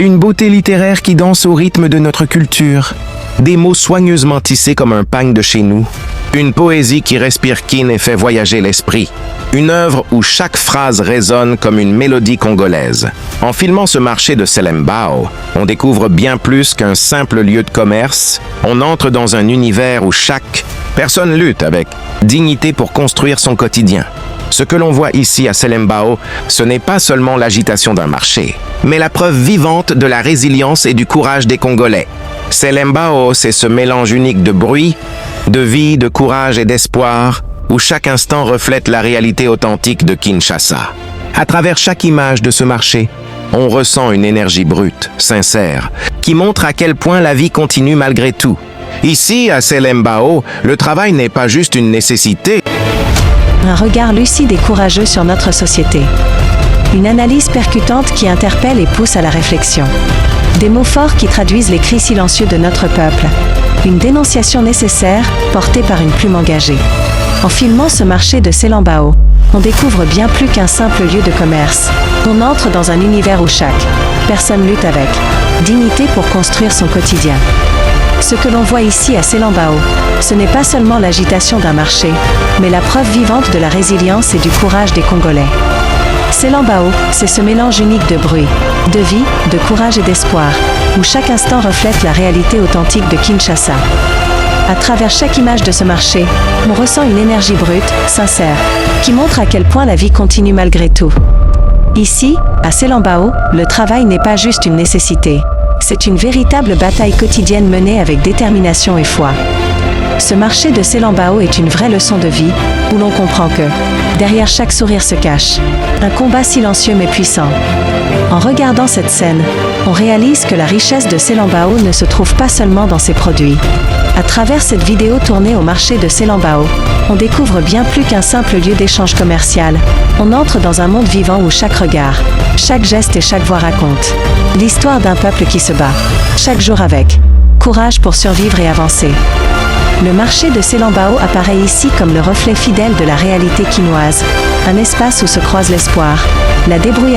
Une beauté littéraire qui danse au rythme de notre culture. Des mots soigneusement tissés comme un pagne de chez nous. Une poésie qui respire kin et fait voyager l'esprit. Une œuvre où chaque phrase résonne comme une mélodie congolaise. En filmant ce marché de Selembao, on découvre bien plus qu'un simple lieu de commerce. On entre dans un univers où chaque personne lutte avec dignité pour construire son quotidien. Ce que l'on voit ici à Selembao, ce n'est pas seulement l'agitation d'un marché, mais la preuve vivante de la résilience et du courage des Congolais. Selembao, c'est ce mélange unique de bruit, de vie, de courage et d'espoir, où chaque instant reflète la réalité authentique de Kinshasa. À travers chaque image de ce marché, on ressent une énergie brute, sincère, qui montre à quel point la vie continue malgré tout. Ici, à Selembao, le travail n'est pas juste une nécessité. Un regard lucide et courageux sur notre société. Une analyse percutante qui interpelle et pousse à la réflexion. Des mots forts qui traduisent les cris silencieux de notre peuple. Une dénonciation nécessaire, portée par une plume engagée. En filmant ce marché de Selembao, on découvre bien plus qu'un simple lieu de commerce. On entre dans un univers où chaque personne lutte avec dignité pour construire son quotidien. Ce que l'on voit ici à Selembao, ce n'est pas seulement l'agitation d'un marché, mais la preuve vivante de la résilience et du courage des Congolais. Selembao, c'est ce mélange unique de bruit, de vie, de courage et d'espoir, où chaque instant reflète la réalité authentique de Kinshasa. À travers chaque image de ce marché, on ressent une énergie brute, sincère, qui montre à quel point la vie continue malgré tout. Ici, à Selembao, le travail n'est pas juste une nécessité. C'est une véritable bataille quotidienne menée avec détermination et foi. Ce marché de Selembao est une vraie leçon de vie, où l'on comprend que, derrière chaque sourire se cache un combat silencieux mais puissant. En regardant cette scène, on réalise que la richesse de Selembao ne se trouve pas seulement dans ses produits. À travers cette vidéo tournée au marché de Selembao, on découvre bien plus qu'un simple lieu d'échange commercial. On entre dans un monde vivant où chaque regard, chaque geste et chaque voix raconte l'histoire d'un peuple qui se bat, chaque jour avec courage pour survivre et avancer. Le marché de Selembao apparaît ici comme le reflet fidèle de la réalité quinoise, un espace où se croisent l'espoir, la débrouillardise